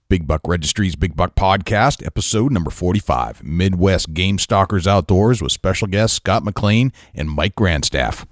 Big Buck Registry's Big Buck Podcast, episode number 45, Midwest Game Stalkers Outdoors with special guests Scott Mclean and Mike Grandstaff.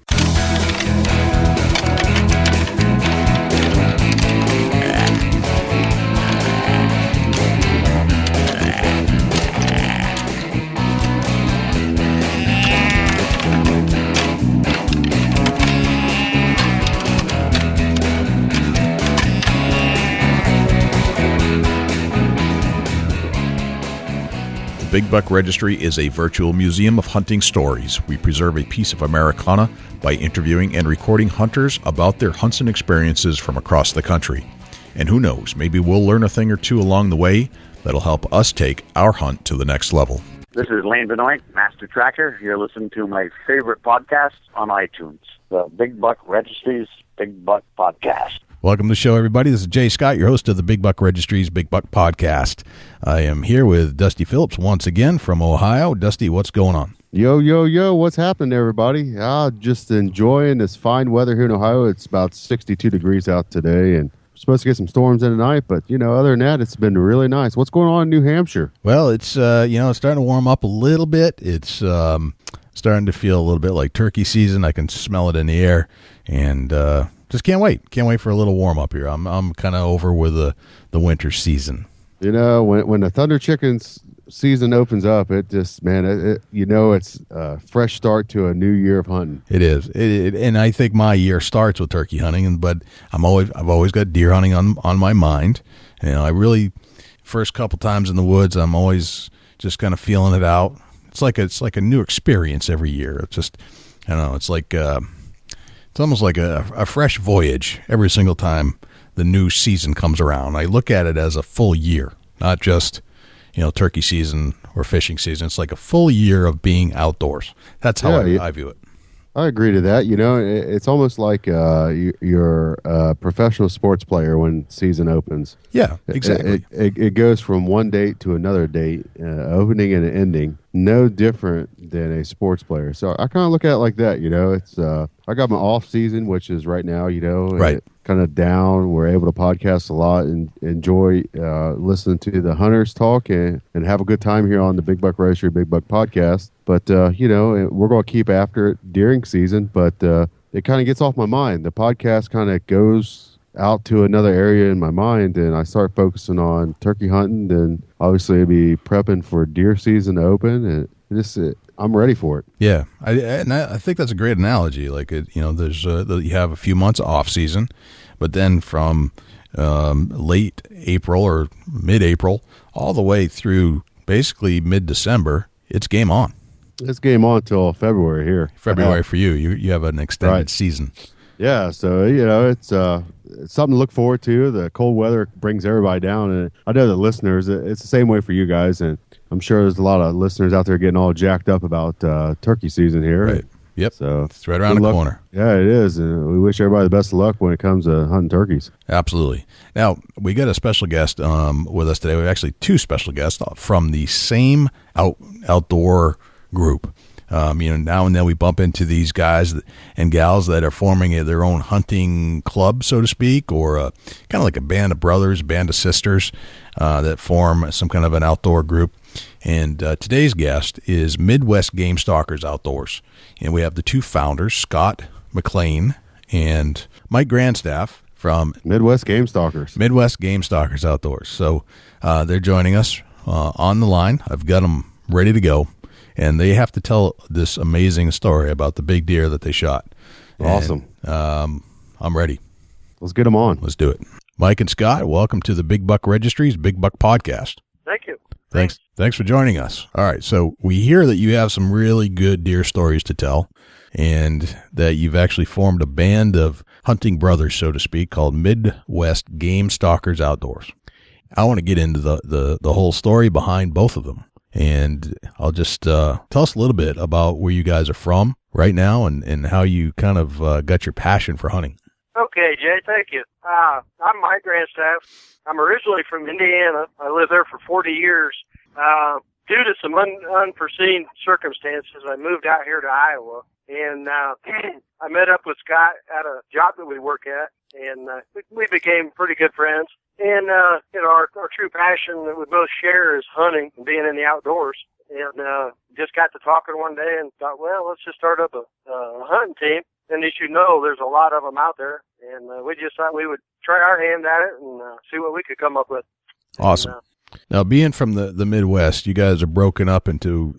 Big Buck Registry is a virtual museum of hunting stories. We preserve a piece of Americana by interviewing and recording hunters about their hunts and experiences from across the country. And who knows, maybe we'll learn a thing or two along the way that'll help us take our hunt to the next level. This is Lane Benoit, Master Tracker. You're listening to my favorite podcast on iTunes, the Big Buck Registry's Big Buck Podcast. Welcome to the show, everybody. This is Jay Scott, your host of the Big Buck Registry's Big Buck Podcast. I am here with Dusty Phillips once again from Ohio. Dusty, what's going on? Yo, what's happening, everybody? Just enjoying this fine weather here in Ohio. It's about 62 degrees out today, and we're supposed to get some storms in tonight, but, other than that, it's been really nice. What's going on in New Hampshire? Well, it's, it's starting to warm up a little bit. It's starting to feel a little bit like turkey season. I can smell it in the air, and just can't wait. Can't wait for a little warm up here. I'm kind of over with the winter season. When the Thunder Chickens season opens up, it just, it's a fresh start to a new year of hunting. It is. And I think my year starts with turkey hunting, but I've always got deer hunting on my mind. I really, first couple times in the woods, I'm always just kind of feeling it out. It's like a new experience every year. It's just, I don't know, it's like it's almost like a fresh voyage every single time the new season comes around. I look at it as a full year, not just, turkey season or fishing season. It's like a full year of being outdoors. That's how I view it. I agree to that. It's almost like you're a professional sports player when season opens. Yeah, exactly. It goes from one date to another date, opening and ending, no different than a sports player. So I kind of look at it like that. It's I got my off season, which is right now. Right. Kind of down. We're able to podcast a lot and enjoy listening to the hunters talk and have a good time here on the Big Buck Registry Big Buck Podcast. But, we're going to keep after it during season, but it kind of gets off my mind. The podcast kind of goes out to another area in my mind, and I start focusing on turkey hunting, and obviously I'll be prepping for deer season to open, and I'm ready for it. Yeah, I think that's a great analogy. Like, there's you have a few months off season, but then from late April or mid-April all the way through basically mid-December, it's game on. It's game on until February here. February for you. You have an extended season. Yeah, so, it's something to look forward to. The cold weather brings everybody down, and I know the listeners, it's the same way for you guys, and I'm sure there's a lot of listeners out there getting all jacked up about turkey season here. Right. Yep. So it's right around the corner. Yeah, it is. And we wish everybody the best of luck when it comes to hunting turkeys. Absolutely. Now, we got a special guest with us today. We have actually two special guests from the same outdoor group. Now and then we bump into these guys and gals that are forming their own hunting club, so to speak, or kind of like a band of brothers, band of sisters that form some kind of an outdoor group. And today's guest is Midwest Game Stalkers Outdoors. And we have the two founders, Scott Mclean and Mike Grandstaff from Midwest Game Stalkers. Midwest Game Stalkers Outdoors. So they're joining us on the line. I've got them ready to go. And they have to tell this amazing story about the big deer that they shot. Awesome. And, I'm ready. Let's get them on. Let's do it. Mike and Scott, welcome to the Big Buck Registry's Big Buck Podcast. Thank you. Thanks for joining us. All right, so we hear that you have some really good deer stories to tell, and that you've actually formed a band of hunting brothers, so to speak, called Midwest Game Stalkers Outdoors. I want to get into the whole story behind both of them. And I'll just tell us a little bit about where you guys are from right now and how you kind of got your passion for hunting. Okay, Jay, thank you. I'm Mike Grandstaff. I'm originally from Indiana. I lived there for 40 years. Due to some unforeseen circumstances, I moved out here to Iowa. And I met up with Scott at a job that we work at, and we became pretty good friends. And our true passion that we both share is hunting and being in the outdoors. And just got to talking one day and thought, well, let's just start up a hunting team. And as you know, there's a lot of them out there. And we just thought we would try our hand at it and see what we could come up with. Awesome. Now, being from the Midwest, you guys are broken up into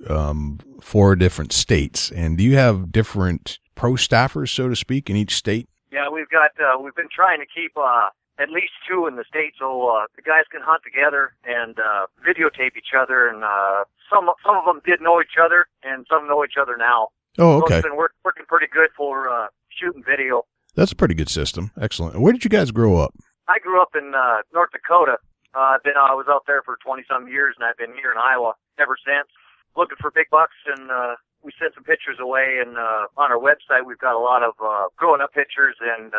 4 different states. And do you have different pro staffers, so to speak, in each state? Yeah, we've been trying to keep at least 2 in the state so the guys can hunt together and videotape each other. And some of them did know each other, and some know each other now. Oh, okay. So it's been working pretty good for shooting video. That's a pretty good system. Excellent. Where did you guys grow up? I grew up in North Dakota. I was out there for 20-some years, and I've been here in Iowa ever since, looking for big bucks. And we sent some pictures away, and on our website we've got a lot of growing up pictures and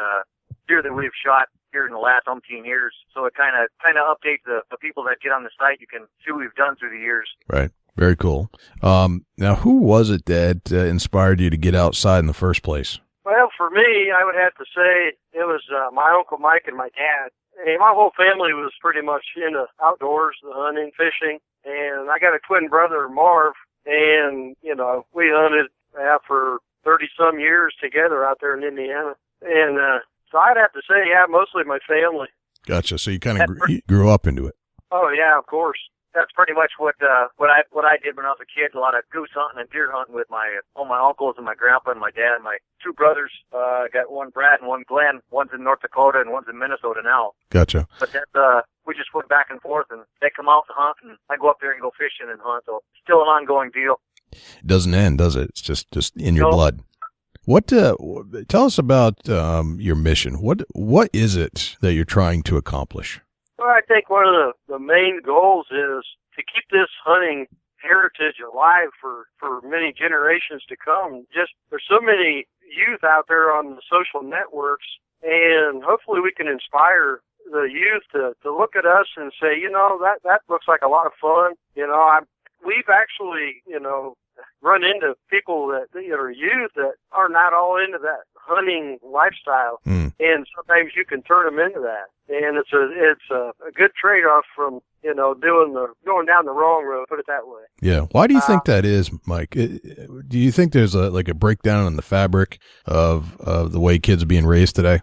deer that we've shot here in the last umpteen years. So it kind of updates the people that get on the site. You can see what we've done through the years. Right. Very cool. Now, who was it that inspired you to get outside in the first place? Well, for me, I would have to say it was my Uncle Mike and my dad. And my whole family was pretty much into outdoors, the hunting, fishing. And I got a twin brother, Marv, and, we hunted for 30-some years together out there in Indiana. And so I'd have to say, yeah, mostly my family. Gotcha. So you kind of grew up into it. Oh, yeah, of course. That's pretty much what I did when I was a kid. A lot of goose hunting and deer hunting with all my uncles and my grandpa and my dad and my 2 brothers. I got one Brad and one Glenn. One's in North Dakota and one's in Minnesota now. Gotcha. But we just went back and forth, and they come out to hunt, and I go up there and go fishing and hunt. So still an ongoing deal. It doesn't end, does it? It's just in your blood. What? Tell us about your mission. What is it that you're trying to accomplish? Well, I think one of the main goals is to keep this hunting heritage alive for many generations to come. Just there's so many youth out there on the social networks, and hopefully we can inspire the youth to look at us and say, that looks like a lot of fun. We've actually, run into people that are youth that are not all into that hunting lifestyle, and sometimes you can turn them into that, and it's a good trade-off from going down the wrong road. Put it that way. Yeah. Why do you think that is, Mike? Do you think there's a breakdown in the fabric of the way kids are being raised today?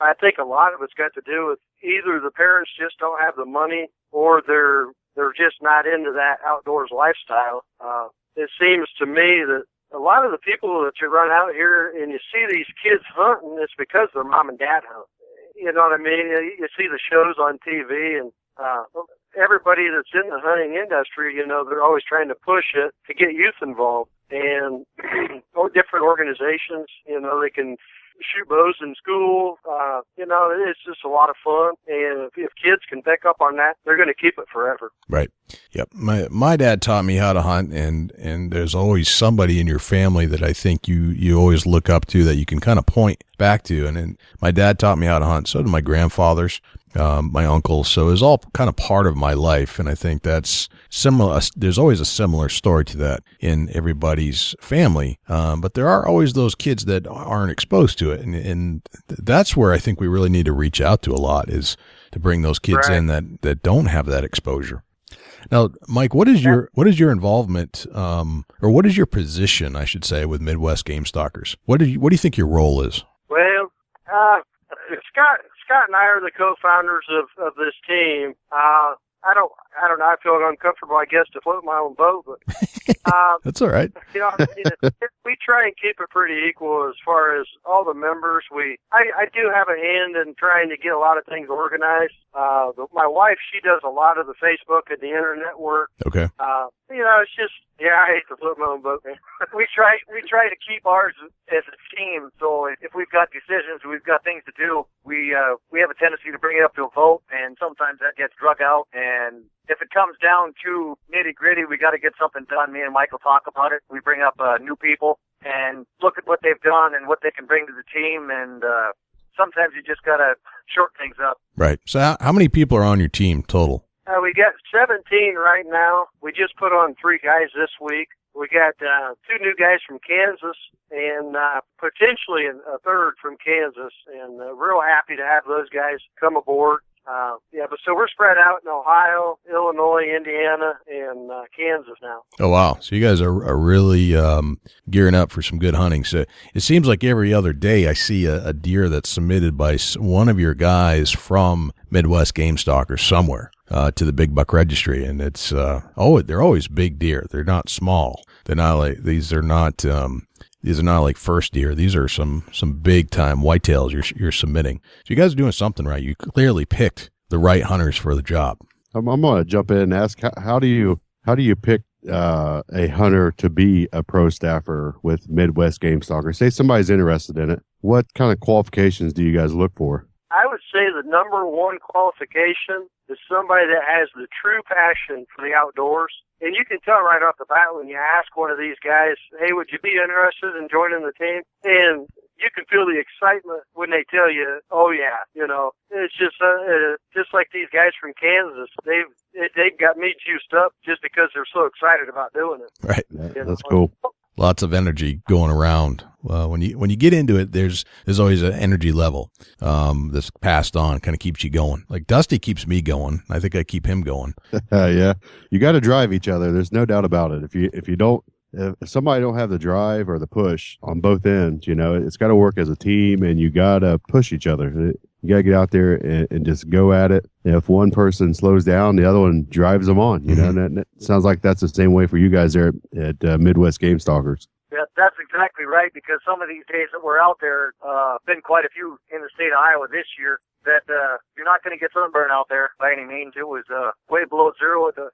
I think a lot of it's got to do with either the parents just don't have the money, or they're just not into that outdoors lifestyle. It seems to me that a lot of the people that you run out here and you see these kids hunting, it's because their mom and dad hunt. You know what I mean? You see the shows on TV, and everybody that's in the hunting industry, they're always trying to push it to get youth involved. And different organizations, they can shoot bows in school. It's just a lot of fun. And if kids can pick up on that, they're going to keep it forever. Right. Yep. My dad taught me how to hunt, and there's always somebody in your family that I think you always look up to that you can kind of point back to. And my dad taught me how to hunt. So did my grandfathers, my uncles. So it was all kind of part of my life. And I think that's similar. There's always a similar story to that in everybody's family. But there are always those kids that aren't exposed to it. And that's where I think we really need to reach out to a lot, is to bring those kids in that don't have that exposure. Now, Mike, what is your involvement, or what is your position, I should say, with Midwest Game Stalkers? What do you think your role is? Well, Scott and I are the co-founders of this team. I don't know. I feel uncomfortable, I guess, to float my own boat, but that's all right. We try and keep it pretty equal as far as all the members. I do have a hand in trying to get a lot of things organized. My wife, she does a lot of the Facebook and the internet work. Okay. It's just, I hate to float my own boat, man. we try to keep ours as a team. So if we've got decisions, we've got things to do, we have a tendency to bring it up to a vote, and sometimes that gets drug out. And if it comes down to nitty-gritty, we got to get something done. Me and Michael talk about it. We bring up new people and look at what they've done and what they can bring to the team. And sometimes you just got to short things up. Right. So how many people are on your team total? We got 17 right now. We just put on 3 guys this week. We got 2 new guys from Kansas and potentially a third from Kansas, and real happy to have those guys come aboard. But so we're spread out in Ohio, Illinois, Indiana, and Kansas now. Oh, wow. So you guys are really gearing up for some good hunting. So it seems like every other day I see a deer that's submitted by one of your guys from Midwest Game Stalkers somewhere to the Big Buck Registry. And it's, they're always big deer. They're not small. They're not like, these are not like first deer. These are some big time whitetails you're submitting. So you guys are doing something right. You clearly picked the right hunters for the job. I'm going to jump in and ask, how do you pick a hunter to be a pro staffer with Midwest Game Stalkers? Say somebody's interested in it. What kind of qualifications do you guys look for? I would say the number one qualification is somebody that has the true passion for the outdoors. And you can tell right off the bat when you ask one of these guys, hey, would you be interested in joining the team? And you can feel the excitement when they tell you, oh, yeah, it's just like these guys from Kansas. They've got me juiced up just because they're so excited about doing it. Right. That's cool. Lots of energy going around. When you get into it, there's always an energy level that's passed on, kind of keeps you going. Like Dusty keeps me going. I think I keep him going. Yeah, you got to drive each other. There's no doubt about it. If somebody don't have the drive or the push on both ends, it's got to work as a team, and you got to push each other. You got to get out there and just go at it. If one person slows down, the other one drives them on. And it sounds like that's the same way for you guys there at Midwest Game Stalkers. Yeah, that's exactly right, because some of these days that we're out there, been quite a few in the state of Iowa this year, that you're not going to get sunburn out there by any means. It was way below zero with the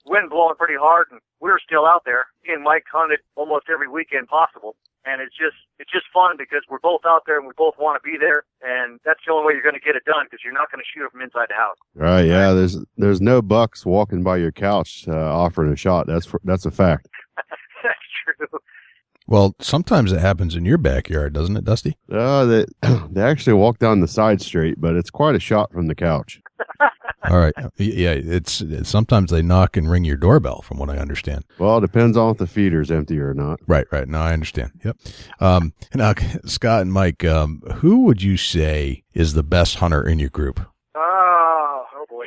wind blowing pretty hard, and we were still out there. Me and Mike hunted almost every weekend possible, and it's just fun because we're both out there and we both want to be there, and that's the only way you're going to get it done, because you're not going to shoot it from inside the house. Right? Yeah. There's no bucks walking by your couch offering a shot. That's a fact. That's true. Well, sometimes it happens in your backyard, doesn't it, Dusty? They actually walk down the side street, but it's quite a shot from the couch. All right. Yeah, it's sometimes they knock and ring your doorbell, from what I understand. Well, it depends on if the feeder's empty or not. Right. No, I understand. Yep. Now, Scott and Mike, who would you say is the best hunter in your group? Oh boy.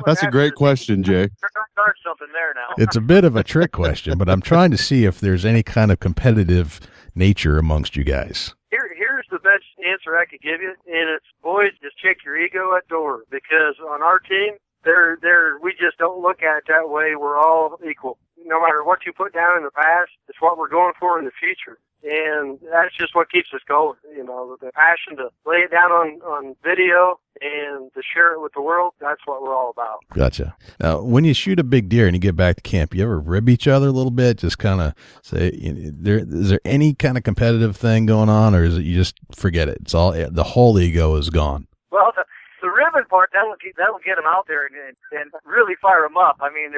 That's a great question, Jay. Start something there now. It's a bit of a trick question, but I'm trying to see if there's any kind of competitive nature amongst you guys. Here's the best answer I could give you, and it's, boys, just check your ego at door, because on our team, we just don't look at it that way. We're all equal. No matter what you put down in the past, it's what we're going for in the future. And that's just what keeps us going. The passion to lay it down on video and to share it with the world, that's what we're all about. Gotcha. Now, when you shoot a big deer and you get back to camp, you ever rib each other a little bit? Just kind of say, is there any kind of competitive thing going on, or is it you just forget it? It's all, the whole ego is gone. Well, the ribbon part, that'll get them out there and really fire them up. I mean,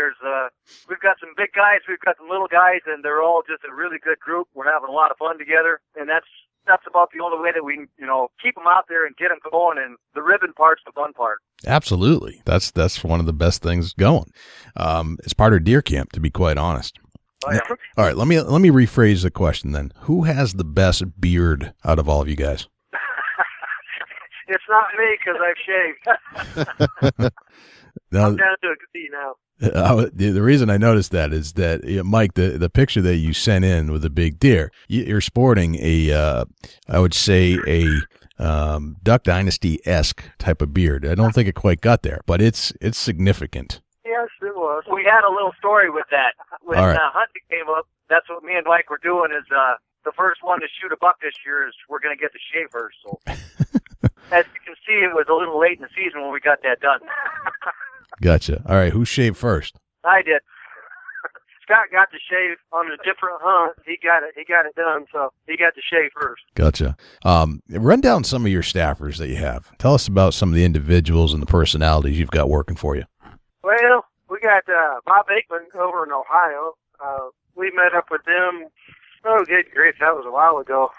we've got some big guys, we've got some little guys, and they're all just a really good group. We're having a lot of fun together, and that's about the only way that we, keep them out there and get them going. And the ribbon part's the fun part. Absolutely, that's one of the best things going. It's part of deer camp, to be quite honest. Oh, yeah. All right, let me rephrase the question then. Who has the best beard out of all of you guys? It's not me, because I've shaved. Now, I'm down to a T now. The reason I noticed that is that, Mike, the picture that you sent in with the big deer, you're sporting I would say a Duck Dynasty-esque type of beard. I don't think it quite got there, but it's significant. Yes, it was. We had a little story with that. When hunting came up, that's what me and Mike were doing is the first one to shoot a buck this year is we're going to get the shave first. So, as you can see, it was a little late in the season when we got that done. Gotcha. All right, who shaved first? I did. Scott got the shave on a different hunt. He got it done, so he got the shave first. Gotcha. Run down some of your staffers that you have. Tell us about some of the individuals and the personalities you've got working for you. Well, we got Bob Aikman over in Ohio. We met up with them. Oh, good grief, that was a while ago.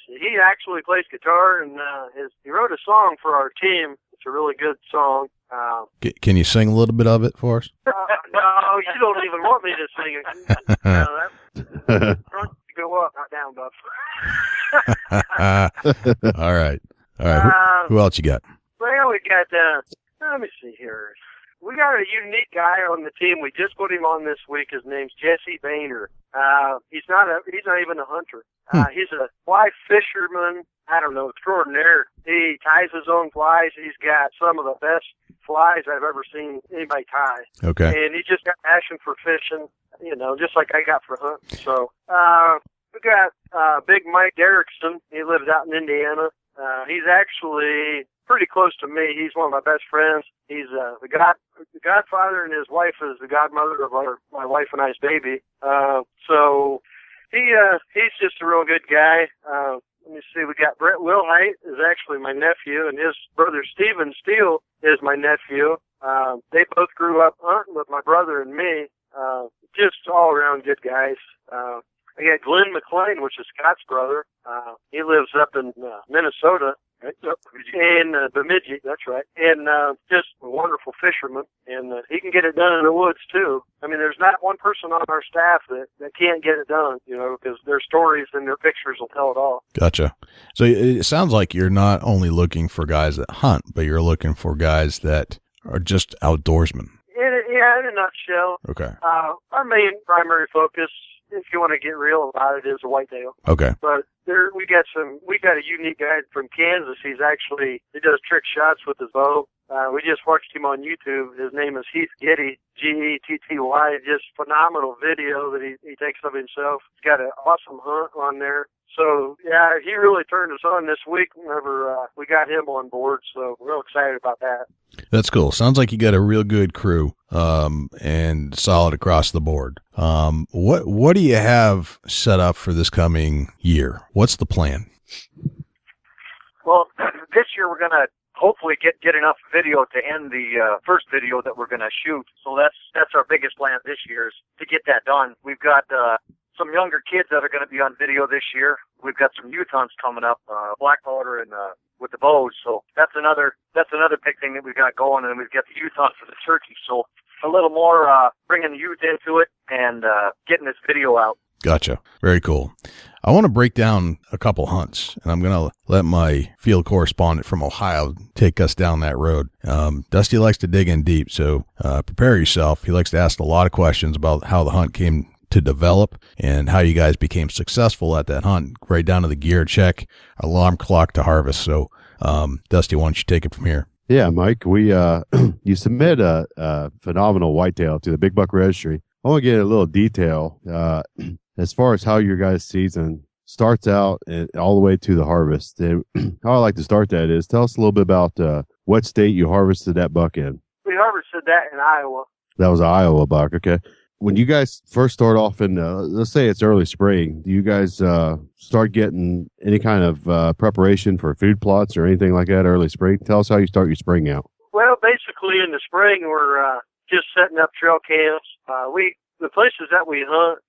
He actually plays guitar, and he wrote a song for our team. It's a really good song. Can you sing a little bit of it for us? No, you don't even want me to sing it. That's go up, not down, bud. All right. Who else you got? Well, we got, let me see here. We got a unique guy on the team. We just put him on this week. His name's Jesse Bainter. He's not even a hunter. He's a fly fisherman. I don't know, extraordinaire. He ties his own flies. He's got some of the best flies I've ever seen anybody tie. Okay. And he just got passion for fishing, just like I got for hunting. So, we got, Big Mike Derrickson. He lives out in Indiana. He's actually pretty close to me. He's one of my best friends. He's the godfather, and his wife is the godmother of my wife and I's baby. So he's just a real good guy. Let me see. We got Brett Wilhite is actually my nephew, and his brother Steele is my nephew. They both grew up hunting with my brother and me. Just all around good guys. I got Glenn McLean, which is Scott's brother. He lives up in Minnesota, right? In Bemidji, that's right. And just a wonderful fisherman. And he can get it done in the woods, too. I mean, there's not one person on our staff that can't get it done, because their stories and their pictures will tell it all. Gotcha. So it sounds like you're not only looking for guys that hunt, but you're looking for guys that are just outdoorsmen. In a nutshell. Okay. Our main primary focus, if you want to get real about it, is a whitetail. Okay. But we got a unique guy from Kansas. He does trick shots with his bow. We just watched him on YouTube. His name is Heath Getty, Getty. Just phenomenal video that he takes of himself. He's got an awesome hunt on there. So, yeah, he really turned us on this week whenever we got him on board. So we're real excited about that. That's cool. Sounds like you got a real good crew and solid across the board. What do you have set up for this coming year? What's the plan? Well, this year we're going to hopefully get enough video to end the first video that we're going to shoot. So that's our biggest plan this year, is to get that done. We've got some younger kids that are going to be on video this year. We've got some youth hunts coming up, black powder and with the bows. So that's another big thing that we've got going, and we've got the youth hunt for the turkey. So a little more bringing the youth into it and getting this video out. Gotcha. Very cool. I want to break down a couple hunts, and I'm going to let my field correspondent from Ohio take us down that road. Dusty likes to dig in deep, so prepare yourself. He likes to ask a lot of questions about how the hunt came to develop and how you guys became successful at that hunt, right down to the gear check, alarm clock to harvest. So, Dusty, why don't you take it from here? Yeah, Mike, you submit a phenomenal whitetail to the Big Buck Registry. I want to get a little detail as far as how your guys' season starts out and all the way to the harvest. And how I like to start that is tell us a little bit about what state you harvested that buck in. We harvested that in Iowa. That was an Iowa buck, okay. When you guys first start off in, let's say it's early spring, do you guys start getting any kind of preparation for food plots or anything like that early spring? Tell us how you start your spring out. Well, basically in the spring, we're just setting up trail camps. The places that we hunt,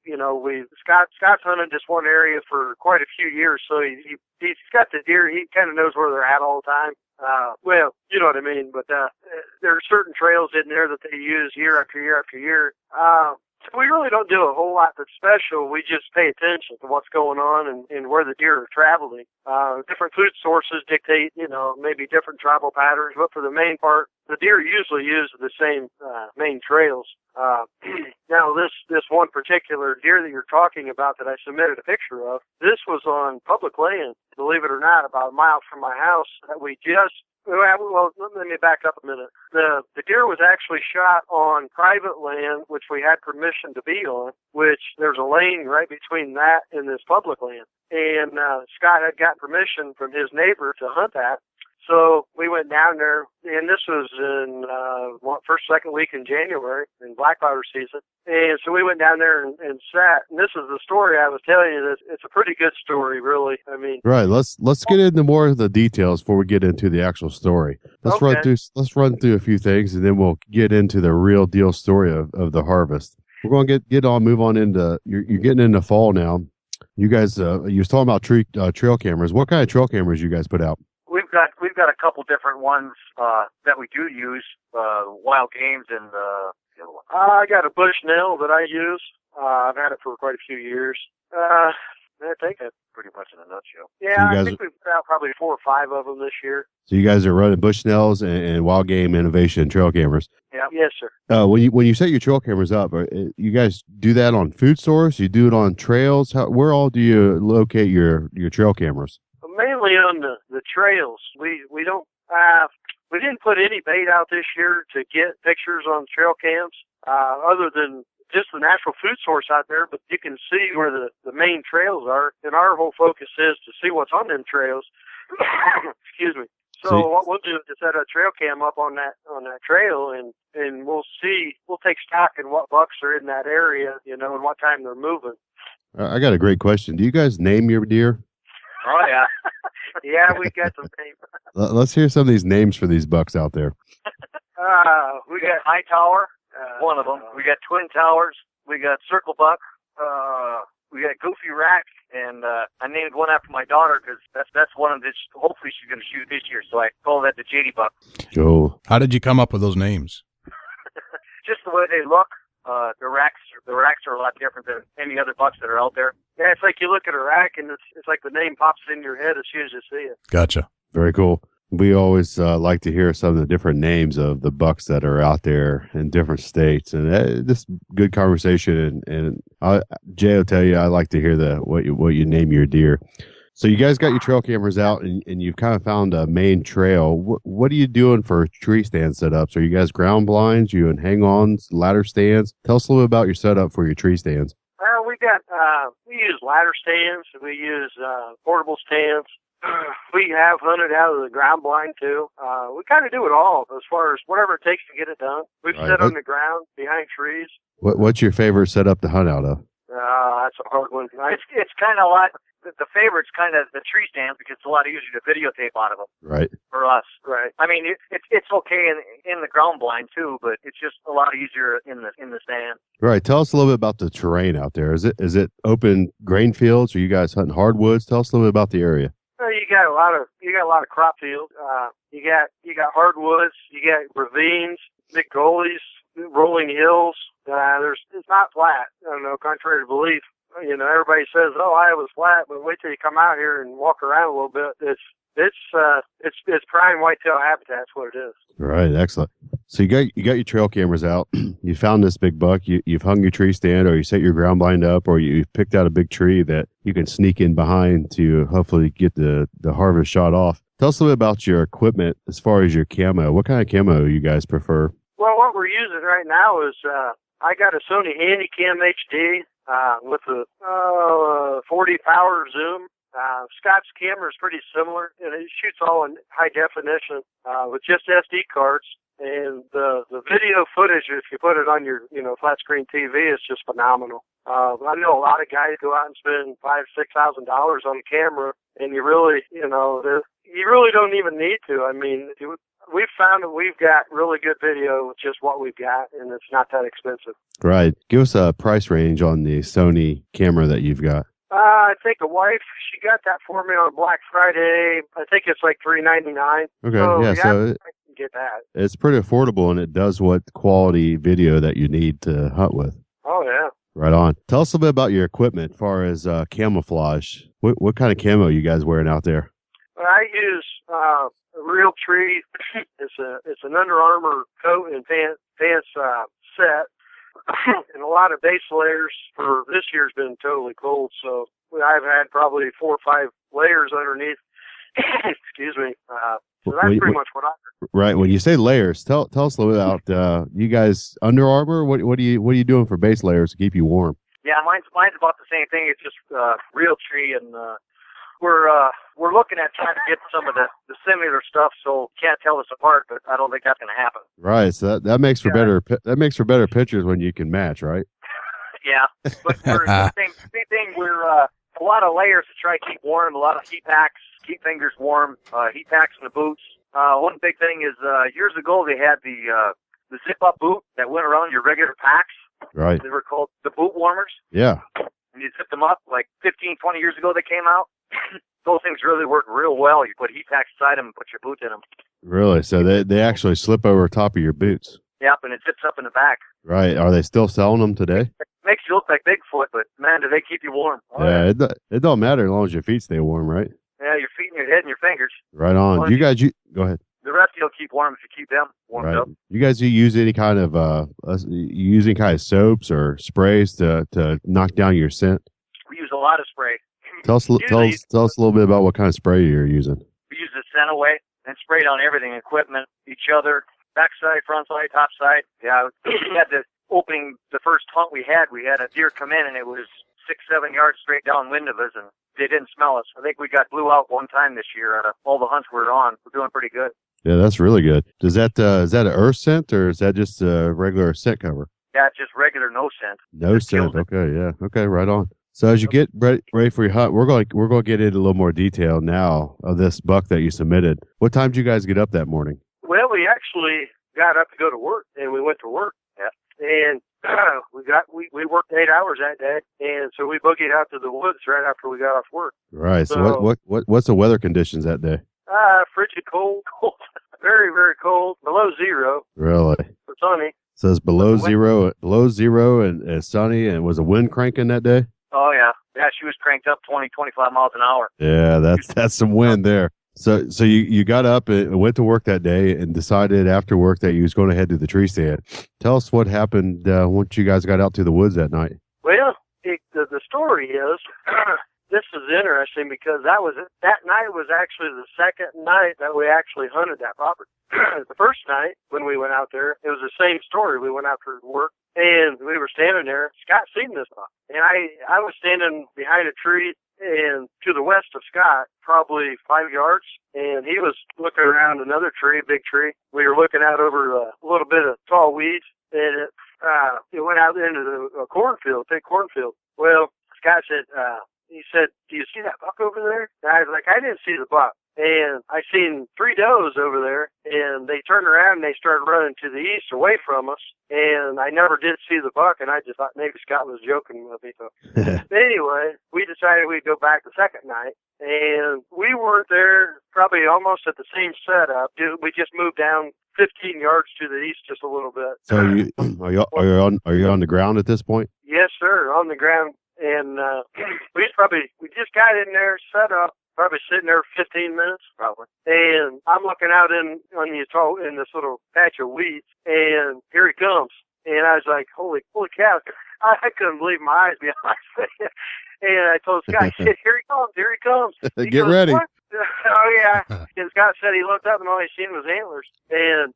Scott's hunted this one area for quite a few years, so he's got the deer. He kind of knows where they're at all the time. Well, you know what I mean, but there are certain trails in there that they use year after year after year. So we really don't do a whole lot that's special. We just pay attention to what's going on and where the deer are traveling. Different food sources dictate, maybe different travel patterns, but for the main part, the deer usually use the same main trails. Now, this one particular deer that you're talking about that I submitted a picture of, this was on public land, believe it or not, about a mile from my house that we just. Well, let me back up a minute. The deer was actually shot on private land, which we had permission to be on, which there's a lane right between that and this public land. And Scott had got permission from his neighbor to hunt that. So we went down there, and this was in second week in January, in black powder season. And so we went down there and sat. And this is the story I was telling you. It's a pretty good story, really. I mean, right. Let's get into more of the details before we get into the actual story. Let's run through a few things, and then we'll get into the real deal story of the harvest. We're going to move on into you're getting into fall now. You guys, you was talking about trail cameras. What kind of trail cameras you guys put out? We've we've got a couple different ones that we do use. Wild Games and the other one. I got a Bushnell that I use. I've had it for quite a few years. I think that's pretty much in a nutshell. Yeah, I think we've put out probably 4 or 5 of them this year. So you guys are running Bushnells and Wild Game Innovation trail cameras. Yeah. Yes, sir. When you set your trail cameras up, you guys do that on food stores? You do it on trails? Where all do you locate your trail cameras? Mainly on the trails. We didn't put any bait out this year to get pictures on trail cams, other than just the natural food source out there, but you can see where the main trails are, and our whole focus is to see what's on them trails. Excuse me. So what we'll do is set a trail cam up on that trail, and we'll take stock in what bucks are in that area, and what time they're moving. I got a great question. Do you guys name your deer? Oh, yeah. Yeah, we got some names. Let's hear some of these names for these bucks out there. We got High Tower, one of them. We got Twin Towers. We got Circle Buck. We got Goofy Rack, and I named one after my daughter because that's one of the. Hopefully, she's going to shoot this year, so I call that the JD Buck. Oh, how did you come up with those names? Just the way they look. The racks are a lot different than any other bucks that are out there. Yeah, it's like you look at a rack and it's like the name pops in your head as soon as you see it. Gotcha. Very cool. We always like to hear some of the different names of the bucks that are out there in different states, and this good conversation. And Jay will tell you, I like to hear what you name your deer. So you guys got your trail cameras out, and you've kind of found a main trail. What are you doing for tree stand setups? Are you guys ground blinds? You in hang-ons, ladder stands? Tell us a little bit about your setup for your tree stands. We use ladder stands. We use portable stands. We have hunted out of the ground blind too. We kind of do it all as far as whatever it takes to get it done. We've sit on the ground behind trees. What's your favorite setup to hunt out of? That's a hard one. It's kind of like the favorite's kind of the tree stands because it's a lot easier to videotape out of them. Right. For us. Right. I mean, it's okay in the ground blind too, but it's just a lot easier in the stand. Right. Tell us a little bit about the terrain out there. Is it open grain fields? Are you guys hunting hardwoods? Tell us a little bit about the area. You got a lot of crop fields. You got hardwoods. You got ravines, big gullies, rolling hills. It's not flat. I don't know, contrary to belief. Everybody says, "Oh, Iowa's flat," but wait till you come out here and walk around a little bit. It's prime whitetail habitat. That's what it is. Right, excellent. So you got your trail cameras out. You found this big buck. You've hung your tree stand, or you set your ground blind up, or you've picked out a big tree that you can sneak in behind to hopefully get the harvest shot off. Tell us a little bit about your equipment as far as your camo. What kind of camo you guys prefer? Well, what we're using right now is I got a Sony Handycam HD with a 40 power zoom. Scott's camera is pretty similar, and it shoots all in high definition with just SD cards. And the video footage, if you put it on your flat screen TV, is just phenomenal. I know a lot of guys go out and spend $5,000-$6,000 on a camera, and you really don't even need to. I mean, we've found that we've got really good video with just what we've got, and it's not that expensive. Right. Give us a price range on the Sony camera that you've got. I think a wife, she got that for me on Black Friday. I think it's like $399. Okay, so I can get that. It's pretty affordable, and it does what quality video that you need to hunt with. Oh, yeah. Right on. Tell us a bit about your equipment as far as camouflage. What kind of camo are you guys wearing out there? I use a Real Tree. It's an Under Armour coat and pants set. And a lot of base layers for this year's been totally cold, so I've had probably 4 or 5 layers underneath. Excuse me. So that's pretty much what I heard. Right. When you say layers, tell us a little bit about you guys Under Armour. What are you doing for base layers to keep you warm? Yeah, mine's about the same thing. It's just Real Tree, and we're looking at trying to get some of the similar stuff, so can't tell us apart. But I don't think that's going to happen. Right. So that makes for better pictures when you can match, right? Yeah, but we're the same thing. We're a lot of layers to try to keep warm. A lot of heat packs, keep fingers warm. Heat packs in the boots. One big thing is years ago they had the zip-up boot that went around your regular packs. Right. They were called the boot warmers. Yeah. And you zip them up like 15, 20 years ago they came out. those things really work real well. You put heat packs inside them and put your boots in them. Really? So they actually slip over top of your boots? Yep, and it zips up in the back. Right. Are they still selling them today? It makes you look like Bigfoot, but man, do they keep you warm. Yeah, it don't matter as long as your feet stay warm, right? Yeah, your feet and your head and your fingers. Right on. Well, Go ahead. The rest you'll keep warm if you keep them warmed up. You guys use any kind of soaps or sprays to knock down your scent? We use a lot of spray. Tell us a little bit about what kind of spray you're using. We use the scent away and sprayed on everything, equipment, each other, backside, front side, top side. Yeah, we had the first hunt we had a deer come in and it was 6-7 yards straight downwind of us and they didn't smell us. I think we got blew out one time this year out of all the hunts we're on. We're doing pretty good. Yeah, that's really good. Is that an earth scent or is that just a regular scent cover? Yeah, just regular no scent. No scent. Okay, yeah. Okay, right on. So as you get ready for your hunt, we're going to get into a little more detail now of this buck that you submitted. What time did you guys get up that morning? Well, we actually got up to go to work, and we went to work. Yeah. And we worked 8 hours that day, and so we boogied out to the woods right after we got off work. Right. So what's the weather conditions that day? Frigid cold, very, very cold, below zero. Really? It's sunny. So it's below zero and sunny, and was the wind cranking that day? Oh, yeah. Yeah, she was cranked up 20, 25 miles an hour. Yeah, that's some wind there. So you got up and went to work that day and decided after work that you was going to head to the tree stand. Tell us what happened once you guys got out to the woods that night. Well, the story is, this is interesting because that night was actually the second night that we actually hunted that property. The first night when we went out there, it was the same story. We went out for work. And we were standing there. Scott seen this buck. And I was standing behind a tree and to the west of Scott, probably 5 yards. And he was looking around another tree, big tree. We were looking out over a little bit of tall weeds. And it went out into the cornfield, big cornfield. Well, Scott said, he said, "Do you see that buck over there?" And I was like, "I didn't see the buck." And I seen 3 does over there, and they turned around and they started running to the east away from us. And I never did see the buck, and I just thought maybe Scott was joking with me. So anyway, we decided we'd go back the second night, and we weren't there probably almost at the same setup. We just moved down 15 yards to the east just a little bit. So are you on the ground at this point? Yes, sir, on the ground. And we just got in there, set up, probably sitting there 15 minutes, probably. And I'm looking out in this little patch of weeds, and here he comes. And I was like, holy cow. I couldn't believe my eyes, to be honest. And I told Scott, I said, here he comes. He Get goes, ready. "What?" Oh, yeah. And Scott said he looked up, and all he seen was antlers. And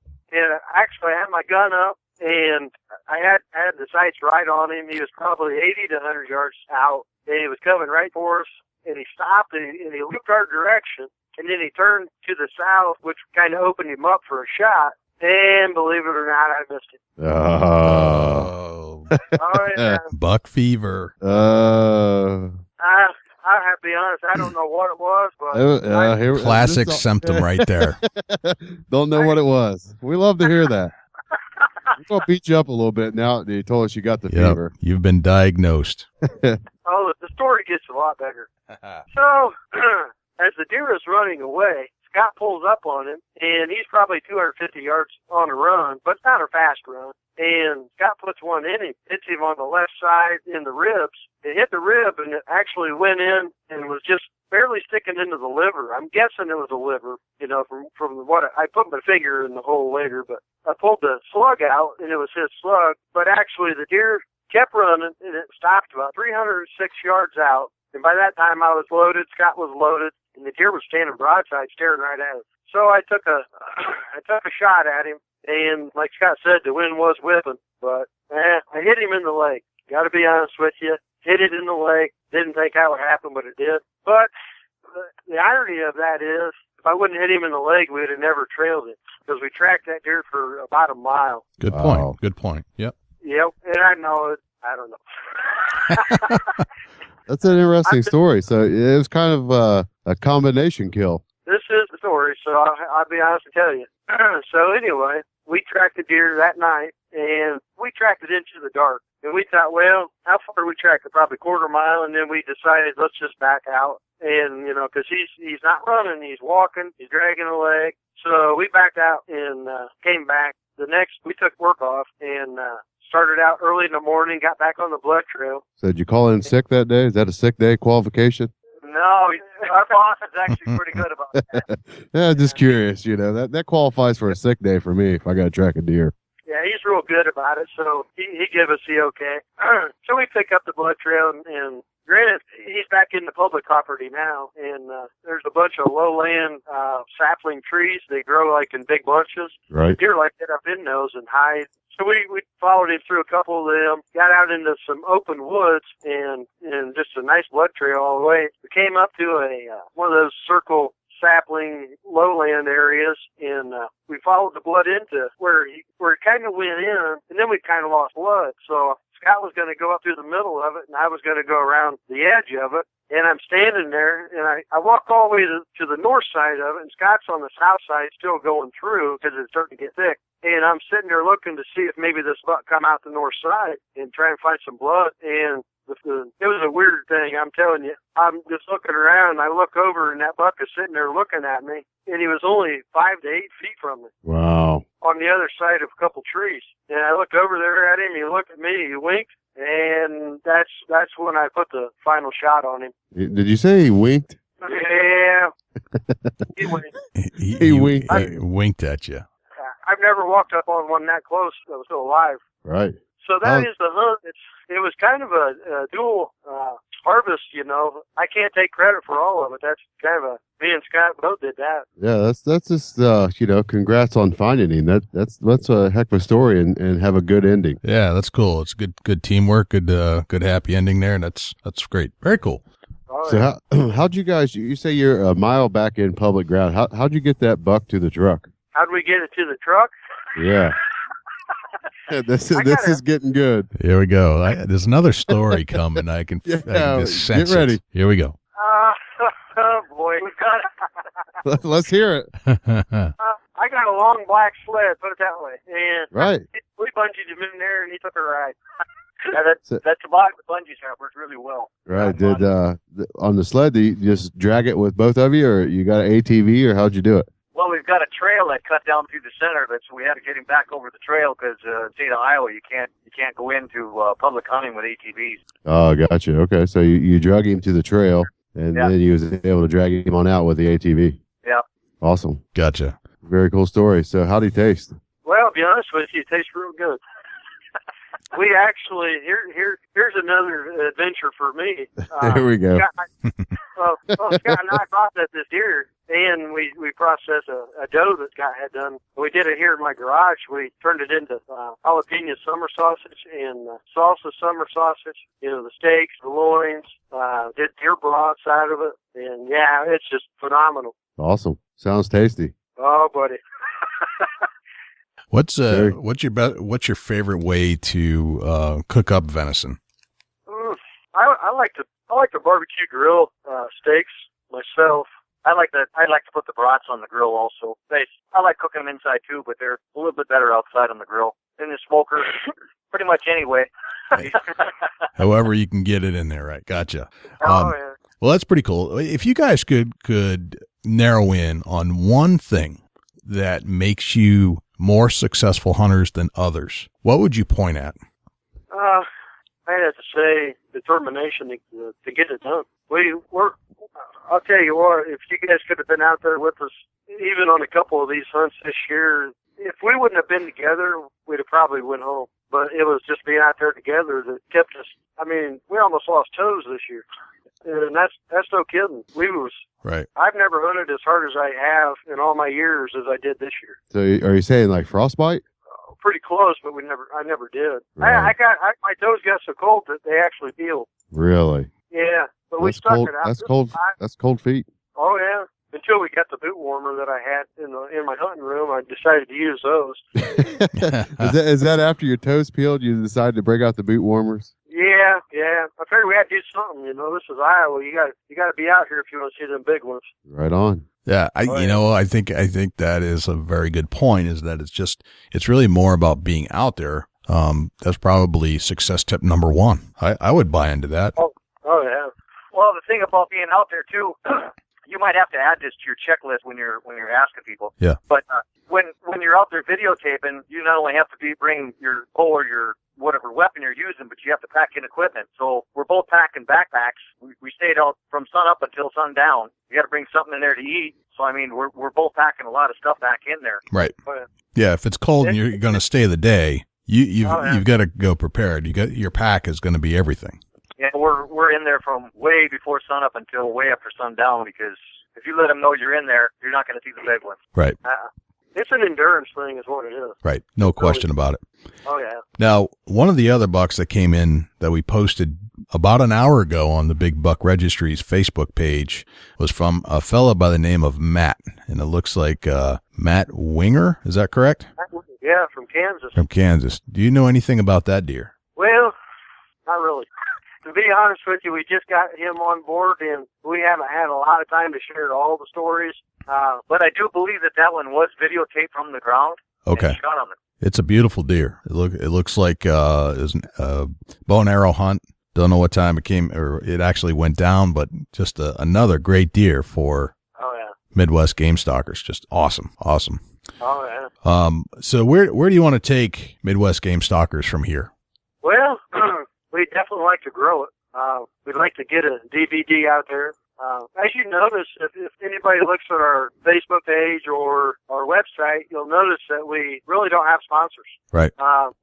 actually, I had my gun up, and I had the sights right on him. He was probably 80 to 100 yards out, and he was coming right for us. And he stopped, and he looked our direction, and then he turned to the south, which kind of opened him up for a shot. And believe it or not, I missed it. Oh. Oh, yeah. Buck fever. I have to be honest, I don't know what it was, but Classic symptom right there. Don't know what it was. We love to hear that. We're going to beat you up a little bit now that you told us you got the fever. You've been diagnosed. Oh, the story gets a lot better. So, as the deer is running away, Scott pulls up on him, and he's probably 250 yards on a run, but not a fast run. And Scott puts one in him, hits him on the left side in the ribs. It hit the rib, and it actually went in and was just barely sticking into the liver. I'm guessing it was a liver, from what I put my finger in the hole later, but I pulled the slug out, and it was his slug. But actually, the deer kept running, and it stopped about 306 yards out. And by that time, I was loaded, Scott was loaded, and the deer was standing broadside, staring right at us. So I took a shot at him, and like Scott said, the wind was whipping, but I hit him in the leg. Got to be honest with you, hit it in the leg. Didn't think that would happen, but it did. But the irony of that is, if I wouldn't hit him in the leg, we would have never trailed it, because we tracked that deer for about a mile. Good point. Good point. Yep. Yep, and I know it. I don't know. That's an interesting story. So it was kind of a combination kill. This is the story, so I'll be honest and tell you. So anyway, we tracked the deer that night, and we tracked it into the dark. And we thought, well, how far we tracked it? Probably quarter mile. And then we decided, let's just back out. And, you know, because he's not running, he's walking, he's dragging a leg. So we backed out and came back. We took work off and started out early in the morning, got back on the blood trail. So did you call in sick that day? Is that a sick day qualification? No, our boss is actually pretty good about that. Yeah, just curious, you know, that qualifies for a sick day for me if I got to track a deer. Yeah, he's real good about it, so he gave us the okay. So we pick up the blood trail, and granted, he's back in the public property now, and there's a bunch of lowland sapling trees. They grow like in big bunches. Right. Deer like get up in those and hide. So we followed him through a couple of them, got out into some open woods, and just a nice blood trail all the way. We came up to one of those circle sapling lowland areas, and we followed the blood into where it kind of went in, and then we kind of lost blood. So Scott was going to go up through the middle of it, and I was going to go around the edge of it. And I'm standing there, and I walked all the way to the north side of it, and Scott's on the south side still going through because it's starting to get thick. And I'm sitting there looking to see if maybe this buck come out the north side and try and find some blood. And it was a weird thing, I'm telling you. I'm just looking around, and I look over, and that buck is sitting there looking at me. And he was only 5 to 8 feet from me. Wow. On the other side of a couple trees. And I looked over there at him, he looked at me, he winked. And that's when I put the final shot on him. Did you say he winked? Yeah. He winked. He winked. Winked at you. I've never walked up on one that close that was still alive. Right. So that is the hunt. It was kind of a dual harvest, you know. I can't take credit for all of it. That's kind of me and Scott both did that. Yeah, that's just you know, congrats on finding him. That's a heck of a story and have a good ending. Yeah, that's cool. It's good teamwork, good happy ending there, and that's great. Very cool. Oh, So yeah. how'd you guys? You say you're a mile back in public ground. How'd you get that buck to the truck? How'd we get it to the truck? Yeah. This is getting good. Here we go. There's another story coming. I can just sense get ready. it. Here we go. Oh boy, we've got. Let's hear it. I got a long black sled, put it that way, and Right. we bungeed him in there, and he took a ride. Yeah, that's about the bungee strap works really well. Right. Did on the sled? Did you just drag it with both of you, or you got an ATV, or how'd you do it? Well, we've got a trail that cut down through the center of it, so we had to get him back over the trail because in the state of Iowa, you can't go into public hunting with ATVs. Oh, gotcha. Okay, so you drug him to the trail, and then you was able to drag him on out with the ATV. Yeah. Awesome. Gotcha. Very cool story. So how'd he taste? Well, to be honest with you, it tastes real good. We actually here's another adventure for me. There we go. Scott and I processed this deer, and we processed a doe that Scott had done. We did it here in my garage. We turned it into jalapeno summer sausage and salsa summer sausage. You know, the steaks, the loins, did deer broths out of it, and yeah, it's just phenomenal. Awesome. Sounds tasty. Oh, buddy. What's your favorite way to cook up venison? I like to barbecue grill steaks myself. I like to put the brats on the grill also. I like cooking them inside too, but they're a little bit better outside on the grill. In the smoker, pretty much anyway. However you can get it in there, right? Gotcha. Oh, yeah. Well, that's pretty cool. If you guys could narrow in on one thing that makes you more successful hunters than others, what would you point at? I'd have to say determination to get it done. I'll tell you what, if you guys could have been out there with us, even on a couple of these hunts this year, if we wouldn't have been together, we'd have probably went home. But it was just being out there together that kept us. I mean, we almost lost toes this year. And that's no kidding. Right. I've never hunted as hard as I have in all my years as I did this year. So are you saying like frostbite? Pretty close, but I never did. Right. My toes got so cold that they actually peeled. Really? Yeah, but we stuck it out. That's cold. That's cold feet. Oh yeah. Until we got the boot warmer that I had in my hunting room, I decided to use those. Is that after your toes peeled, you decided to break out the boot warmers? Yeah. I figured we had to do something. You know, this is Iowa. You got to be out here if you want to see them big ones. Right on. Yeah, I think that is a very good point. Is that it's really more about being out there. that's probably success tip number one. I would buy into that. Oh yeah. Well, the thing about being out there too, you might have to add this to your checklist when you're asking people. Yeah. But when you're out there videotaping, you not only have to bring your bow or your whatever weapon you're using, but you have to pack in equipment. So we're both packing backpacks. We stayed out from sun up until sundown. You got to bring something in there to eat. So I mean, we're both packing a lot of stuff back in there. Right. But, Yeah. If it's cold and you're going to stay the day, you've got to go prepared. Your pack is going to be everything. Yeah, we're in there from way before sunup until way after sundown, because if you let them know you're in there, you're not going to see the big ones. Right. It's an endurance thing is what it is. Right. No question about it. Oh, yeah. Now, one of the other bucks that came in that we posted about an hour ago on the Big Buck Registry's Facebook page was from a fella by the name of Matt. And it looks like Matt Winger. Is that correct? Yeah, from Kansas. From Kansas. Do you know anything about that deer? Well, not really. To be honest with you, we just got him on board, and we haven't had a lot of time to share all the stories. But I do believe that one was videotaped from the ground. Okay. And shot on it. It's a beautiful deer. It looks like it was a bow and arrow hunt. Don't know what time it came, or it actually went down, but just another great deer for Midwest Game Stalkers. Just awesome. Oh, yeah. So where do you want to take Midwest Game Stalkers from here? Well, we'd definitely like to grow it. We'd like to get a DVD out there. As you notice, if anybody looks at our Facebook page or our website, you'll notice that we really don't have sponsors. Right.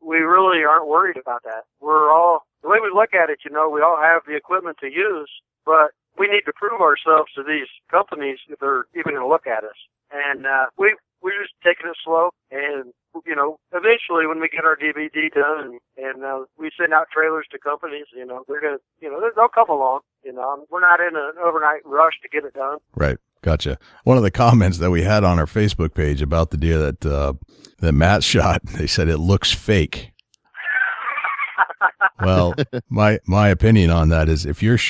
We really aren't worried about that. The way we look at it, we all have the equipment to use, but we need to prove ourselves to these companies if they're even going to look at us. And we're just taking it slow, and eventually when we get our DVD done and we send out trailers to companies, they're gonna, they'll come along. We're not in an overnight rush to get it done. Right. Gotcha. One of the comments that we had on our Facebook page about the deer that Matt shot, they said it looks fake. Well, my opinion on that is if you're not